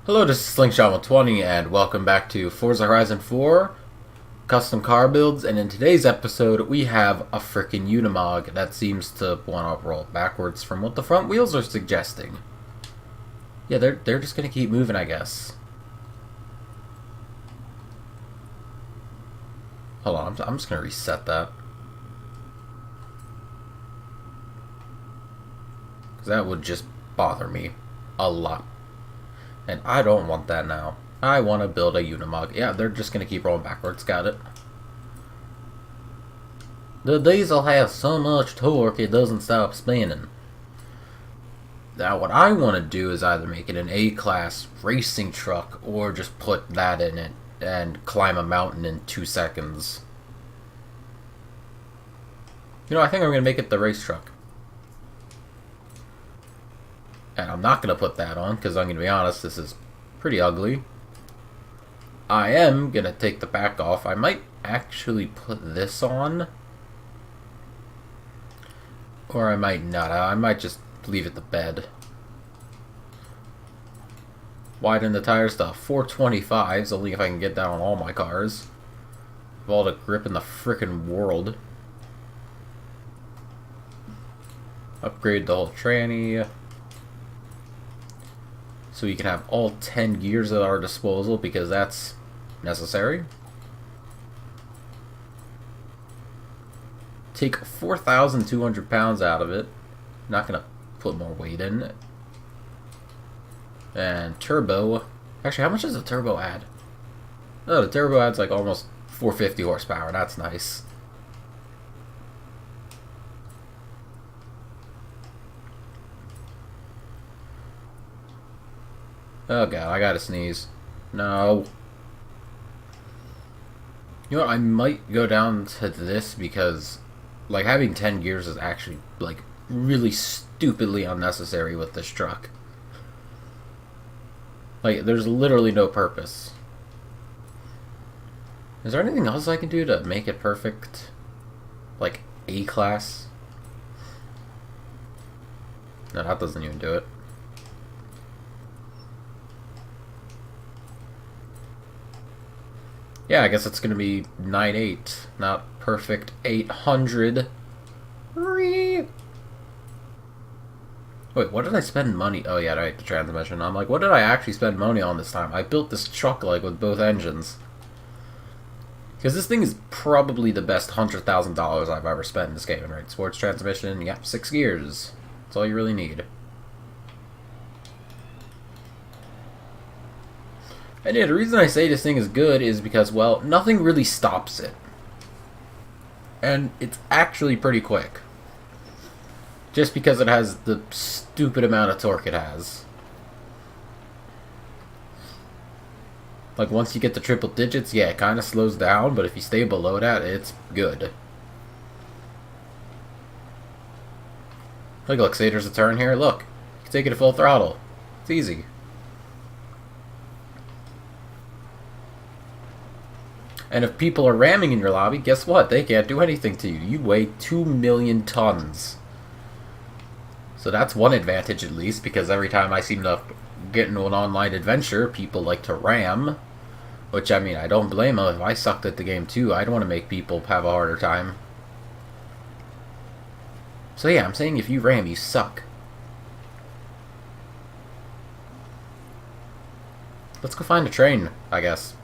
Hello, this is Slingshot120, and welcome back to Forza Horizon 4 Custom Car Builds. And in today's episode, we have a freaking Unimog that seems to want to roll backwards from what the front wheels are suggesting. Yeah, they're just gonna keep moving, I guess. Hold on, I'm just gonna reset that. Because that would just bother me a lot. And I don't want that now. I want to build a Unimog. Yeah, they're just going to keep rolling backwards. Got it. The diesel has so much torque it doesn't stop spinning. Now what I want to do is either make it an A-class racing truck or just put that in it and climb a mountain in 2 seconds. You know, I think I'm going to make it the race truck. And I'm not going to put that on, because I'm going to be honest, this is pretty ugly. I am going to take the back off. I might actually put this on. Or I might not. I might just leave it the bed. Widen the tires to 425s, only if I can get that on all my cars. With all the grip in the frickin' world. Upgrade the whole tranny. So we can have all 10 gears at our disposal, because that's necessary. Take 4,200 pounds out of it. Not going to put more weight in it. And turbo. Actually, how much does the turbo add? Oh, the turbo adds like almost 450 horsepower. That's nice. Oh god, I gotta sneeze. No. You know what, I might go down to this because, like, having 10 gears is actually, like, really stupidly unnecessary with this truck. Like, there's literally no purpose. Is there anything else I can do to make it perfect? Like, A-class? No, that doesn't even do it. Yeah, I guess it's going to be 9.8, not perfect 800. Wait, what did I spend money? Oh yeah, right, the transmission. I'm like, what did I actually spend money on this time? I built this truck like with both engines. Because this thing is probably the best $100,000 I've ever spent in this game, right? Sports transmission, yeah, 6 gears. That's all you really need. And yeah, the reason I say this thing is good is because, well, nothing really stops it. And it's actually pretty quick. Just because it has the stupid amount of torque it has. Like, once you get to triple digits, yeah, it kind of slows down, but if you stay below that, it's good. Look, say there's a turn here, look. You can take it to full throttle. It's easy. And if people are ramming in your lobby, guess what? They can't do anything to you. You weigh 2 million tons. So that's one advantage at least, because every time I seem to get into an online adventure, people like to ram. Which, I mean, I don't blame them. If I sucked at the game too, I'd want to make people have a harder time. So yeah, I'm saying if you ram, you suck. Let's go find a train, I guess.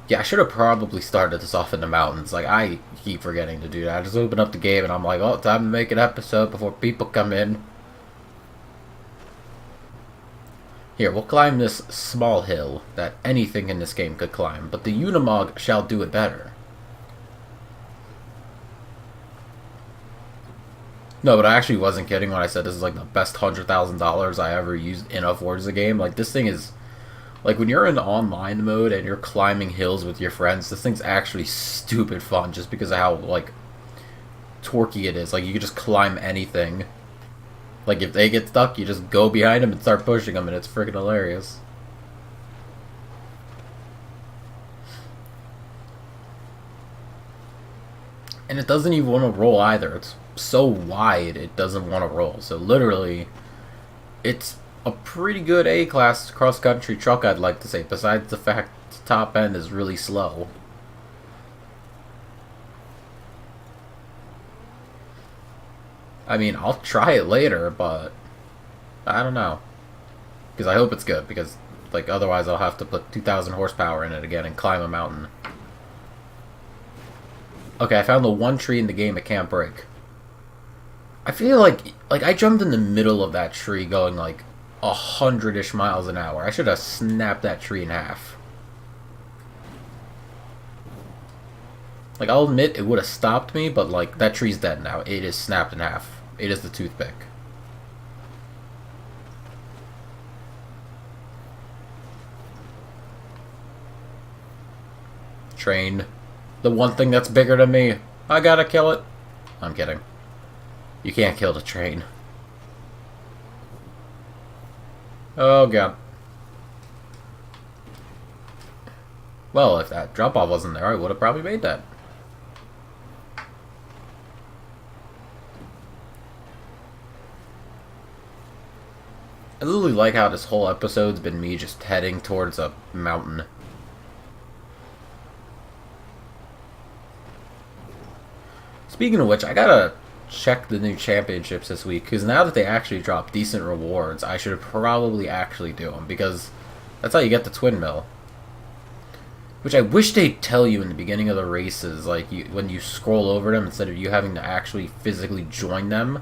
Yeah, I should have probably started this off in the mountains. Like, I keep forgetting to do that. I just open up the game and I'm like, oh, time to make an episode before people come in. Here, we'll climb this small hill that anything in this game could climb, but the Unimog shall do it better. No, but I actually wasn't kidding when I said this is like the best $100,000 I ever used in a Forza game. Like, this thing is... Like, when you're in online mode and you're climbing hills with your friends, this thing's actually stupid fun just because of how, like, torquey it is. Like, you can just climb anything. Like, if they get stuck, you just go behind them and start pushing them, and it's freaking hilarious. And it doesn't even want to roll either. It's so wide, it doesn't want to roll. So, literally, it's a pretty good A-class cross-country truck, I'd like to say, besides the fact the top end is really slow. I mean, I'll try it later, but I don't know. Because I hope it's good, because like otherwise I'll have to put 2,000 horsepower in it again and climb a mountain. Okay, I found the one tree in the game it can't break. I feel like I jumped in the middle of that tree going like 100-ish miles an hour. I should have snapped that tree in half. Like, I'll admit it would have stopped me, but like that tree's dead now. It is snapped in half. It is the toothpick. Train. The one thing that's bigger than me. I gotta kill it. I'm kidding. You can't kill the train. Oh god. Well, if that drop-off wasn't there, I would have probably made that. I really like how this whole episode's been me just heading towards a mountain. Speaking of which, I gotta check the new championships this week, because now that they actually drop decent rewards, I should probably actually do them, because that's how you get the twin mill. Which I wish they'd tell you in the beginning of the races, like when you scroll over them, instead of you having to actually physically join them.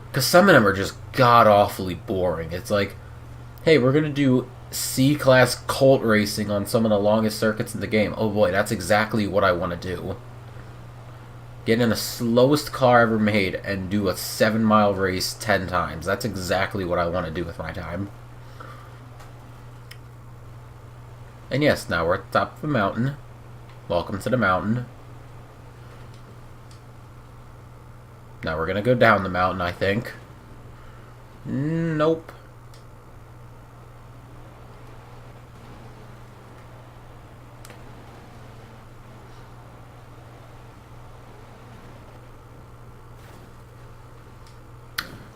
Because some of them are just god-awfully boring. It's like, hey, we're going to do C-class cult racing on some of the longest circuits in the game. Oh boy, that's exactly what I want to do. Get in the slowest car ever made and do a 7-mile race 10 times. That's exactly what I want to do with my time. And yes, now we're at the top of the mountain. Welcome to the mountain. Now we're gonna go down the mountain, I think. Nope.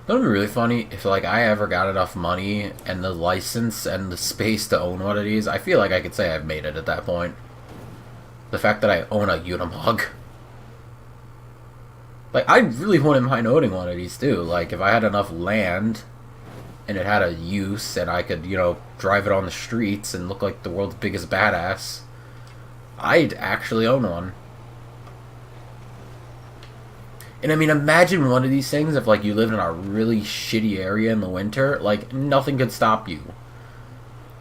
That would be really funny if, like, I ever got enough money and the license and the space to own one of these. I feel like I could say I've made it at that point. The fact that I own a Unimog. Like, I really wouldn't mind owning one of these, too. Like, if I had enough land and it had a use and I could, you know, drive it on the streets and look like the world's biggest badass, I'd actually own one. And I mean, imagine one of these things if, like, you lived in a really shitty area in the winter. Like, nothing could stop you.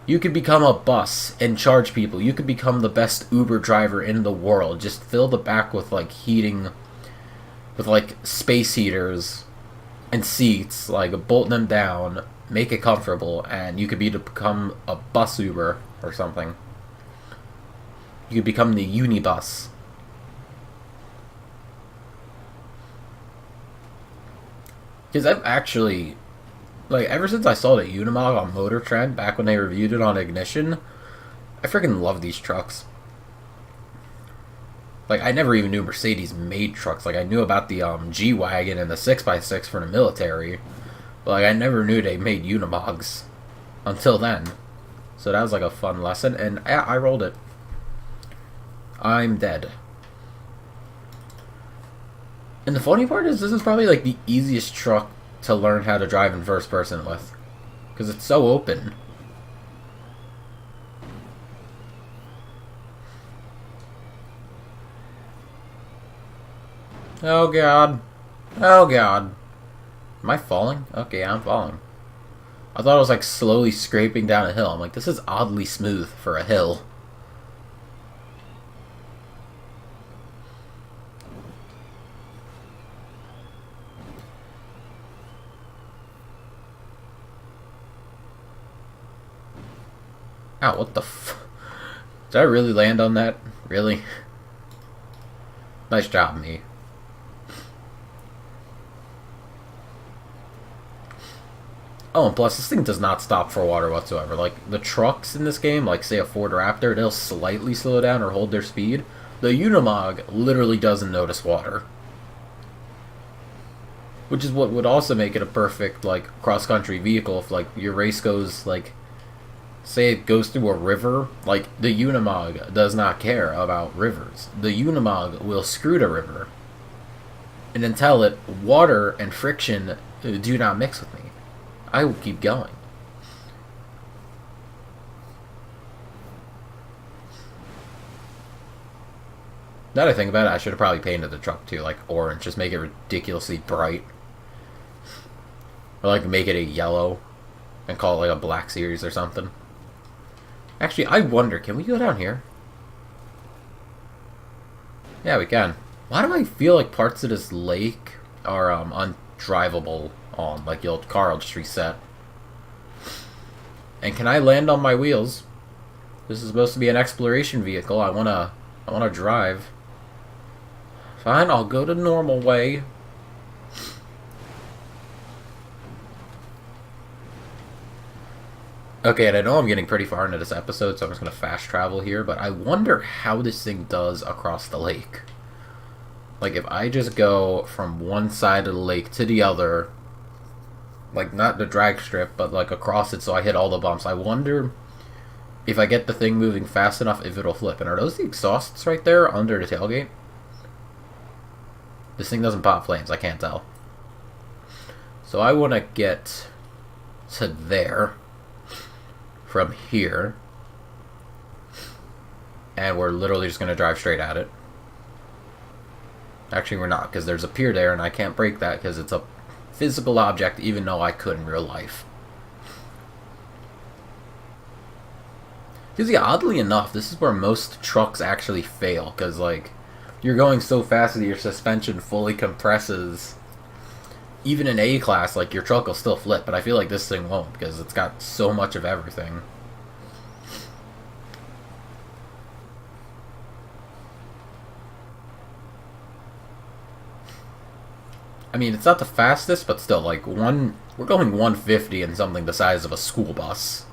You could become a bus and charge people. You could become the best Uber driver in the world. Just fill the back with, like, heating, with, like, space heaters and seats. Like, bolt them down, make it comfortable, and you could become a bus Uber or something. You could become the Unibus. Because I've actually, like, ever since I saw the Unimog on Motor Trend, back when they reviewed it on Ignition, I freaking love these trucks. Like, I never even knew Mercedes made trucks. Like, I knew about the G-Wagon and the 6x6 for the military, but, like, I never knew they made Unimogs until then. So that was, like, a fun lesson, and I rolled it. I'm dead. And the funny part is, this is probably, like, the easiest truck to learn how to drive in first person with. Because it's so open. Oh god. Oh god. Am I falling? Okay, I'm falling. I thought I was, like, slowly scraping down a hill. I'm like, this is oddly smooth for a hill. Ow, what the f... Did I really land on that? Really? Nice job, me. Oh, and plus, this thing does not stop for water whatsoever. Like, the trucks in this game, like, say, a Ford Raptor, they'll slightly slow down or hold their speed. The Unimog literally doesn't notice water. Which is what would also make it a perfect, like, cross-country vehicle if, like, your race goes, like, say it goes through a river. Like, the Unimog does not care about rivers. The Unimog will screw the river and then tell it, water and friction do not mix with me. I will keep going. Now that I think about it, I should have probably painted the truck too, like orange. Just make it ridiculously bright. Or like make it a yellow and call it like a Black Series or something. Actually, I wonder, can we go down here? Yeah, we can. Why do I feel like parts of this lake are undrivable on? Like the old car will just reset. And can I land on my wheels? This is supposed to be an exploration vehicle. I wanna drive. Fine, I'll go the normal way. Okay, and I know I'm getting pretty far into this episode, so I'm just going to fast travel here, but I wonder how this thing does across the lake. Like, if I just go from one side of the lake to the other, like, not the drag strip, but, like, across it so I hit all the bumps, I wonder if I get the thing moving fast enough, if it'll flip. And are those the exhausts right there under the tailgate? This thing doesn't pop flames, I can't tell. So I want to get to there from here. And we're literally just going to drive straight at it. Actually, we're not, because there's a pier there, and I can't break that because it's a physical object, even though I could in real life. Because, yeah, oddly enough, this is where most trucks actually fail, because, like, you're going so fast that your suspension fully compresses. Even in A-Class, like, your truck will still flip, but I feel like this thing won't, because it's got so much of everything. I mean, it's not the fastest, but still, like, we're going 150 in something the size of a school bus.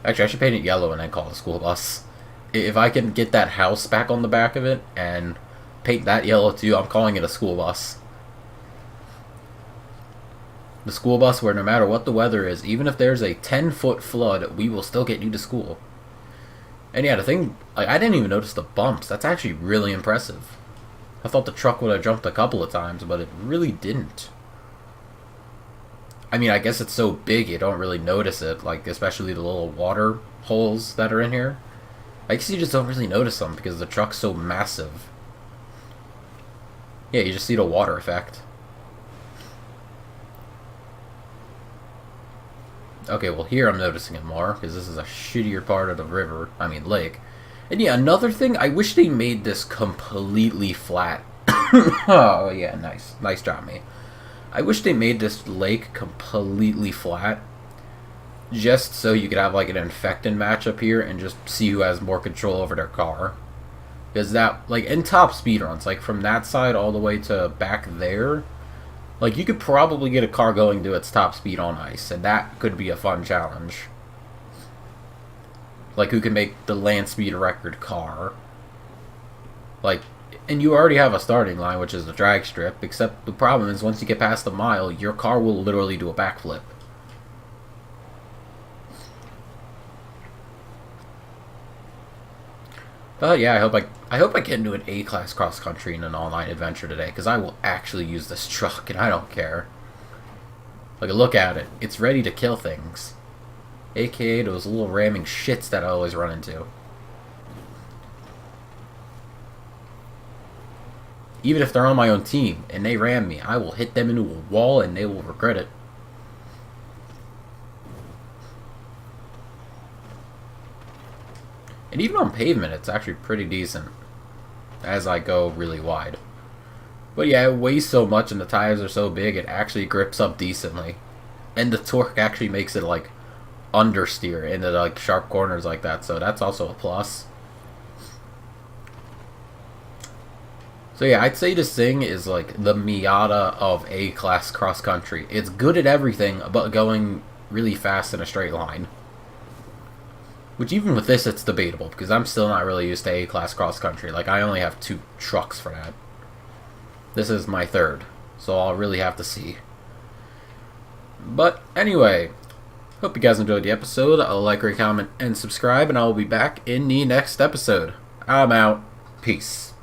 Actually, I should paint it yellow and then call it a school bus. If I can get that house back on the back of it and paint that yellow too, I'm calling it a school bus. The school bus where no matter what the weather is, even if there's a 10-foot flood, we will still get you to school. And yeah, the thing, like, I didn't even notice the bumps. That's actually really impressive. I thought the truck would have jumped a couple of times, but it really didn't. I mean, I guess it's so big you don't really notice it, like, especially the little water holes that are in here. I guess you just don't really notice them because the truck's so massive. Yeah, you just see the water effect. Okay, well here I'm noticing it more, because this is a shittier part of the river, I mean lake. And yeah, another thing, I wish they made this completely flat. Oh yeah, nice. Nice job, mate. I wish they made this lake completely flat, just so you could have like an infected match up here and just see who has more control over their car. Because that, like, in top speedruns, like from that side all the way to back there, like, you could probably get a car going to its top speed on ice, and that could be a fun challenge. Like, who can make the land speed record car? Like, and you already have a starting line, which is the drag strip, except the problem is once you get past the mile, your car will literally do a backflip. But yeah, I hope I get into an A-class cross-country in an online adventure today, because I will actually use this truck, and I don't care. Like, look at it. It's ready to kill things. AKA those little ramming shits that I always run into. Even if they're on my own team, and they ram me, I will hit them into a wall, and they will regret it. And even on pavement, it's actually pretty decent as I go really wide. But yeah, it weighs so much and the tires are so big, it actually grips up decently. And the torque actually makes it, like, understeer into, like, sharp corners like that, so that's also a plus. So yeah, I'd say this thing is, like, the Miata of A-class cross-country. It's good at everything, but going really fast in a straight line. Which even with this, it's debatable because I'm still not really used to A-class cross country. Like I only have 2 trucks for that. This is my 3rd, so I'll really have to see. But anyway, hope you guys enjoyed the episode. Like, rate, comment, and subscribe, and I will be back in the next episode. I'm out. Peace.